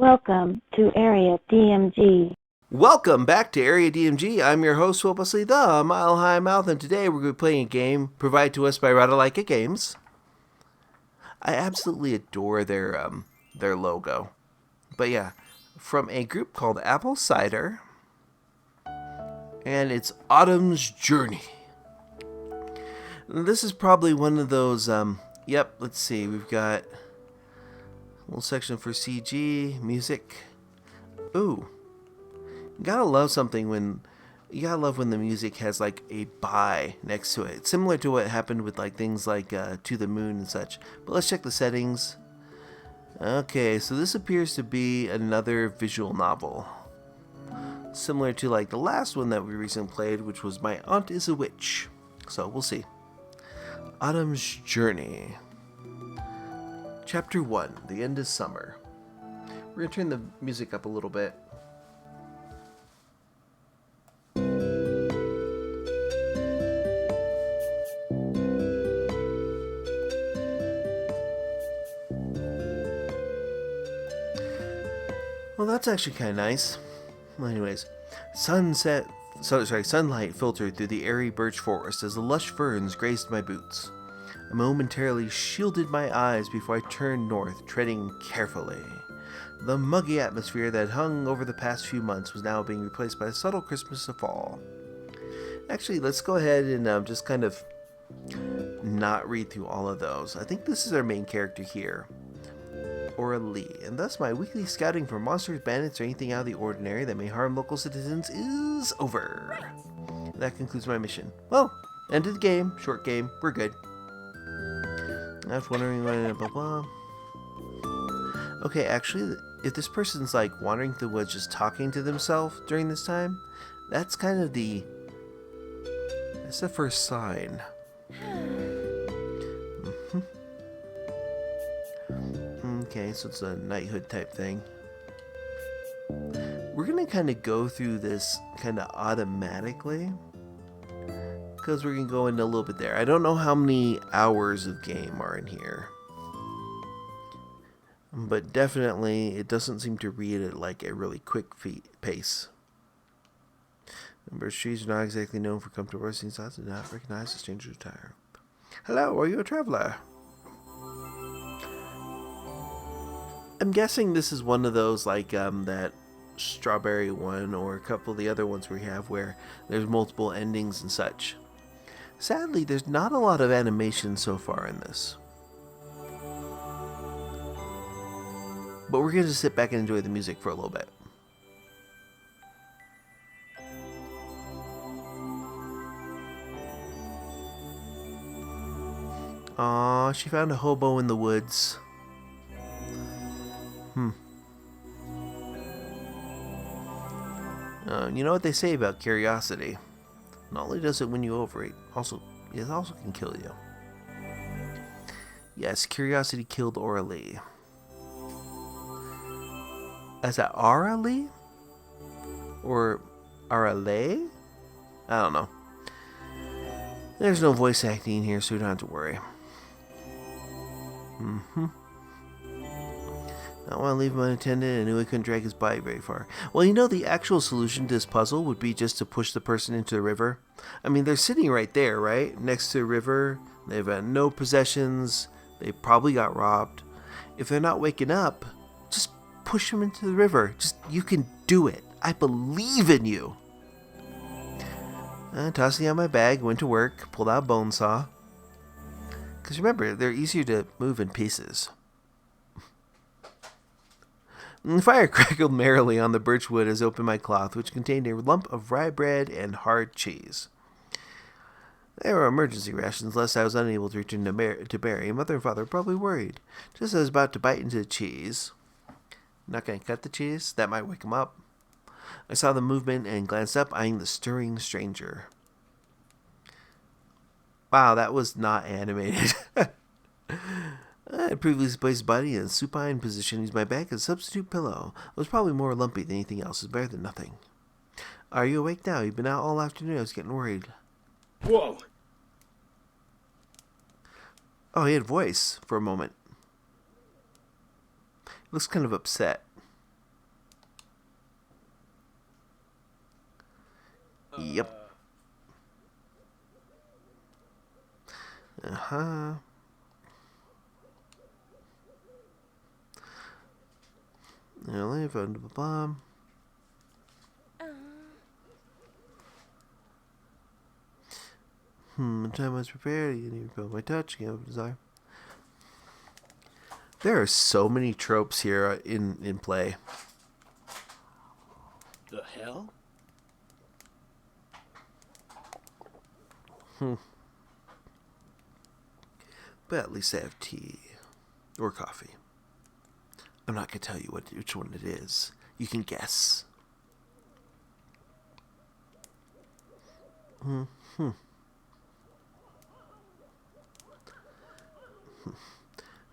Welcome to Area DMG. Welcome back to Area DMG. I'm your host, hopelessly the Mile High Mouth, and today we're going to be playing a game provided to us by Radalaika Games. I absolutely adore their logo. But yeah, from a group called Apple Cider, and it's Autumn's Journey. This is probably one of those, let's see, we've got a little section for CG, music. Ooh. You gotta love when the music has like a by next to it. It's similar to what happened with like things like To the Moon and such. But let's check the settings. Okay, so this appears to be another visual novel. Similar to like the last one that we recently played, which was My Aunt is a Witch. So we'll see. Autumn's Journey. Chapter 1, The End of Summer. We're gonna turn the music up a little bit. Well, that's actually kind of nice. Well, anyways, sunlight filtered through the airy birch forest as the lush ferns grazed my boots. I momentarily shielded my eyes before I turned north, treading carefully. The muggy atmosphere that hung over the past few months was now being replaced by a subtle crispness of fall. Actually, let's go ahead and just kind of not read through all of those. I think this is our main character here. Lee, and thus my weekly scouting for monsters, bandits, or anything out of the ordinary that may harm local citizens is over. That concludes my mission. Well, end of the game, short game, we're good. I was wondering why blah blah. Okay, actually, if this person's like wandering through the woods just talking to themselves during this time, that's kind of that's the first sign. Okay, so it's a knighthood type thing. We're going to kind of go through this kind of automatically, because we're going to go into a little bit there. I don't know how many hours of game are in here, but definitely it doesn't seem to read at like a really quick pace. Birch trees are not exactly known for comfortable resting spots and do not recognize a stranger's attire. Hello, are you a traveler? I'm guessing this is one of those like that strawberry one or a couple of the other ones we have where there's multiple endings and such. Sadly, there's not a lot of animation so far in this. But we're going to sit back and enjoy the music for a little bit. Aw, she found a hobo in the woods. You know what they say about curiosity. Not only does it win you over, it also can kill you. Yes, curiosity killed Lee. Is that Lee? Or Arale? I don't know. There's no voice acting here, so you don't have to worry. I don't want to leave him unattended. I knew he couldn't drag his body very far. Well, you know, the actual solution to this puzzle would be just to push the person into the river. I mean, they're sitting right there, right? Next to the river. They've had no possessions. They probably got robbed. If they're not waking up, just push them into the river. You can do it. I believe in you. Tossing out my bag, went to work, pulled out a bone saw. Because remember, they're easier to move in pieces. The fire crackled merrily on the birch wood as I opened my cloth, which contained a lump of rye bread and hard cheese. They were emergency rations, lest I was unable to return to Barry. Mother and Father were probably worried. Just as I was about to bite into the cheese. I'm not going to cut the cheese. That might wake him up. I saw the movement and glanced up, eyeing the stirring stranger. Wow, that was not animated. I had previously placed his body in a supine position, used my bag as a substitute pillow. It was probably more lumpy than anything else. It's better than nothing. Are you awake now? You've been out all afternoon. I was getting worried. Whoa! Oh, he had a voice for a moment. He looks kind of upset. Yep. Uh-huh. Only found the bomb. The time was prepared. You need to feel my touch. You have a desire. There are so many tropes here in play. The hell? But at least I have tea. Or coffee. I'm not going to tell you which one it is. You can guess.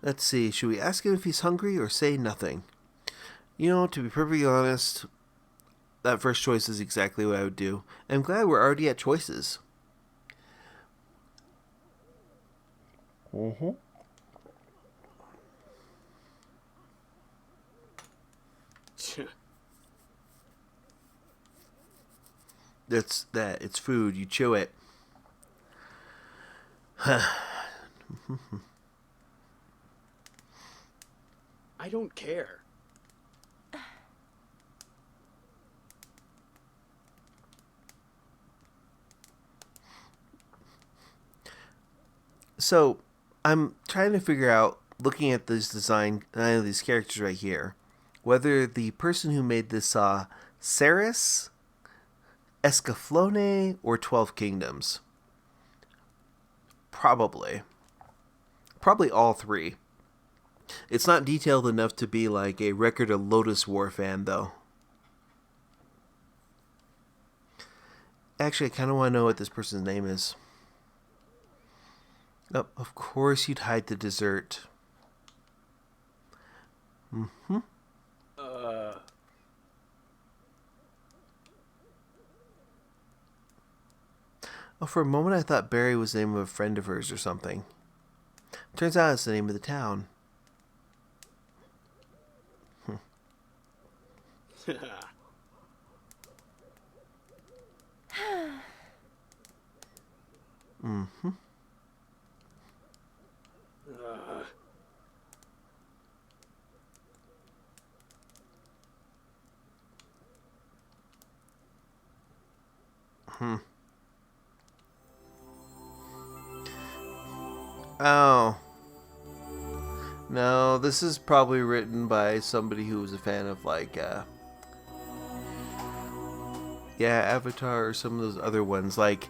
Let's see. Should we ask him if he's hungry or say nothing? You know, to be perfectly honest, that first choice is exactly what I would do. I'm glad we're already at choices. That's that. It's food. You chew it. I don't care. So, I'm trying to figure out, looking at this design, these characters right here, whether the person who made this saw Ceres, Escaflowne, or 12 Kingdoms. Probably all three. It's not detailed enough to be like a Record of Lotus War fan, though. Actually, I kind of want to know what this person's name is. Oh, of course you'd hide the dessert. Oh, for a moment I thought Barry was the name of a friend of hers or something. Turns out it's the name of the town. Oh. No, this is probably written by somebody who was a fan of, like, Avatar or some of those other ones. Like,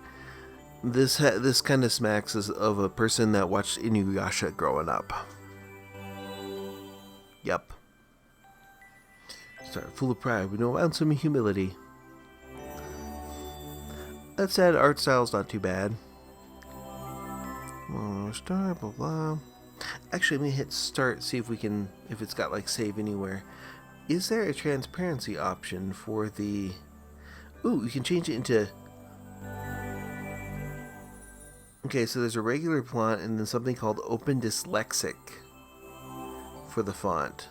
this kind of smacks of a person that watched Inuyasha growing up. Yep. Start full of pride with no ounce of humility. That said, art style's not too bad. Start, blah blah. Actually, let me hit start, see if it's got like save anywhere. Is there a transparency option for the... Ooh, you can change it into... Okay, so there's a regular font and then something called Open Dyslexic for the font.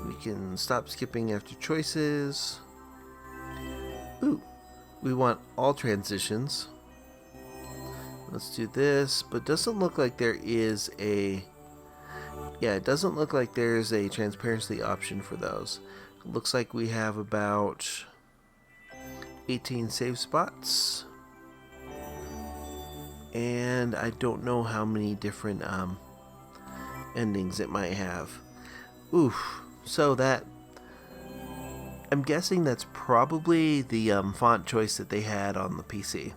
We can stop skipping after choices. Ooh, we want all transitions. Let's do this, but doesn't look like there is a... Yeah, it doesn't look like there's a transparency option for those. It looks like we have about 18 save spots. And I don't know how many different endings it might have. Oof. So that... I'm guessing that's probably the font choice that they had on the PC.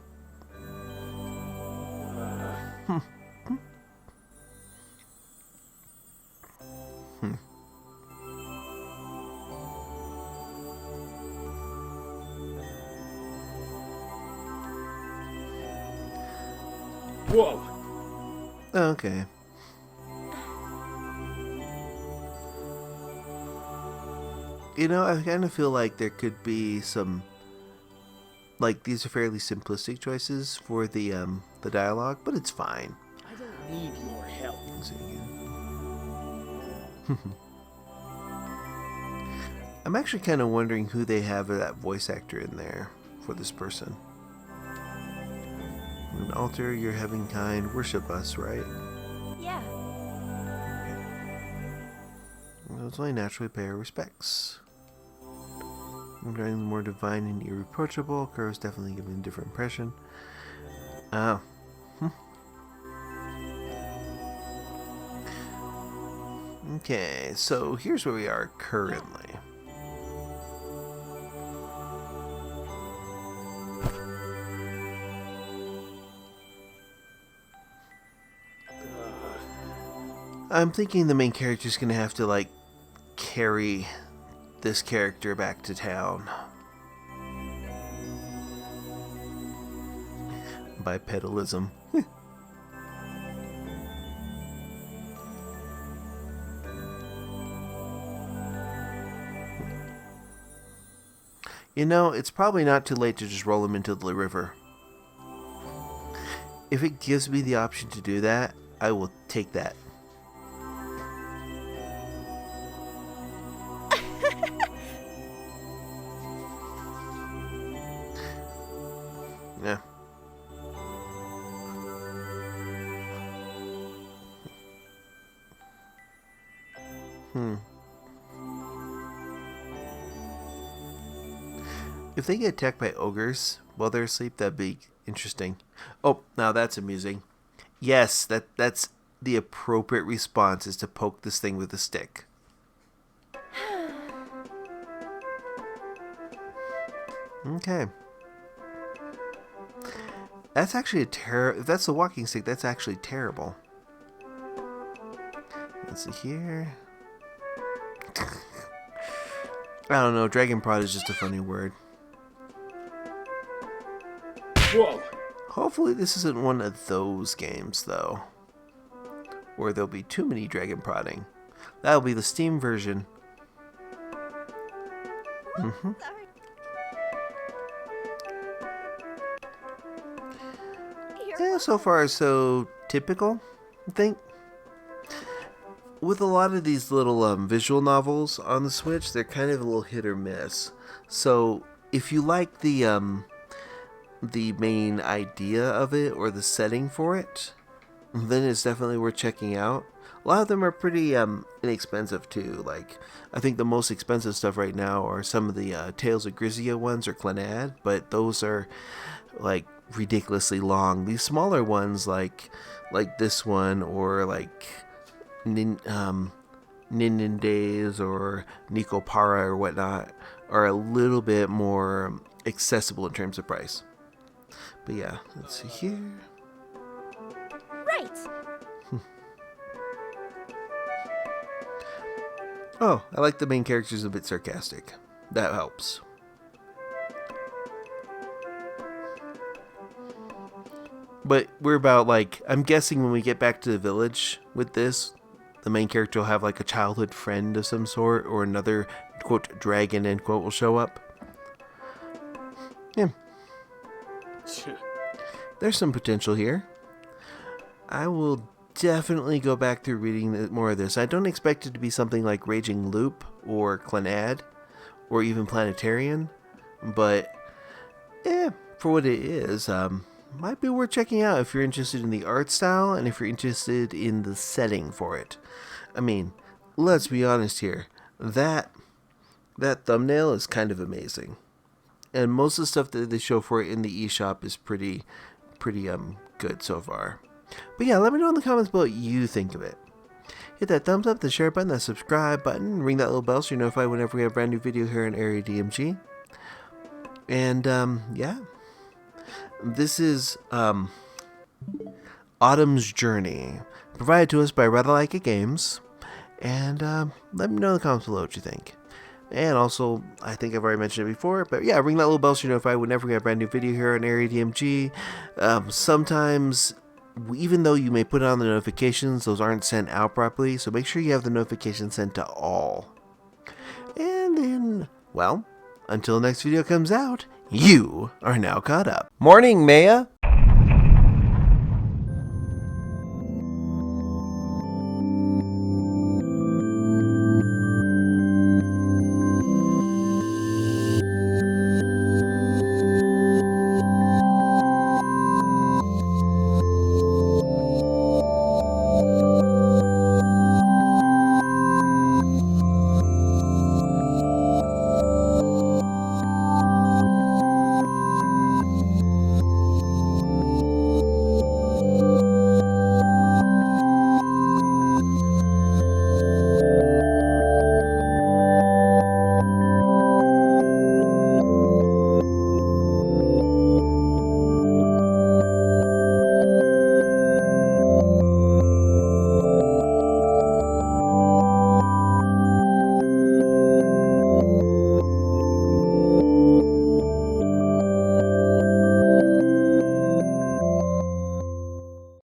Whoa! Okay. You know, I kind of feel like there could be some... Like, these are fairly simplistic choices for the dialogue, but it's fine. I don't need your help. Let's see again. I'm actually kind of wondering who they have that voice actor in there. for this person. An altar, you're having kind, worship us, right? Yeah. It's only naturally pay our respects. Regarding the more divine and irreproachable, Kuro's definitely giving a different impression. Oh. Okay, so here's where we are currently. I'm thinking the main character's gonna have to, like, carry this character back to town. Bipedalism. You know, it's probably not too late to just roll him into the river. If it gives me the option to do that, I will take that. Yeah. If they get attacked by ogres while they're asleep, that'd be interesting. Oh, now that's amusing. Yes, that's the appropriate response, is to poke this thing with a stick. Okay. That's actually if that's the walking stick, that's actually terrible. Let's see here. I don't know, Dragon Prod is just a funny word. Whoa! Hopefully this isn't one of those games, though, where there'll be too many dragon prodding. That'll be the Steam version. Yeah, so far so typical, I think. With a lot of these little visual novels on the Switch, they're kind of a little hit or miss. So if you like the main idea of it or the setting for it, then it's definitely worth checking out. A lot of them are pretty inexpensive too. Like, I think the most expensive stuff right now are some of the Tales of Grisea ones or Clannad, but those are like ridiculously long. These smaller ones, like this one, or like Ninden Days or Nikopara or whatnot, are a little bit more accessible in terms of price. But yeah, let's see here. Right. Oh, I like the main character's a bit sarcastic. That helps. But we're about, like, I'm guessing when we get back to the village with this, the main character will have like a childhood friend of some sort, or another, quote, dragon, end quote, will show up. Yeah. There's some potential here. I will definitely go back through reading more of this. I don't expect it to be something like Raging Loop or Clannad or even Planetarian, but for what it is, might be worth checking out if you're interested in the art style and if you're interested in the setting for it. I mean, let's be honest here. That thumbnail is kind of amazing. And most of the stuff that they show for it in the eShop is pretty good so far. But yeah, let me know in the comments below what you think of it. Hit that thumbs up, the share button, that subscribe button, ring that little bell so you're notified whenever we have a brand new video here on Area DMG. And yeah, this is Autumn's Journey, provided to us by Rather Like It Games. And let me know in the comments below what you think. And also, I think I've already mentioned it before, but yeah, ring that little bell so you're notified whenever we have a brand new video here on Area DMG. Sometimes, even though you may put on the notifications, those aren't sent out properly, so make sure you have the notifications sent to all. And then, well, until the next video comes out, you are now caught up. Morning, Maya!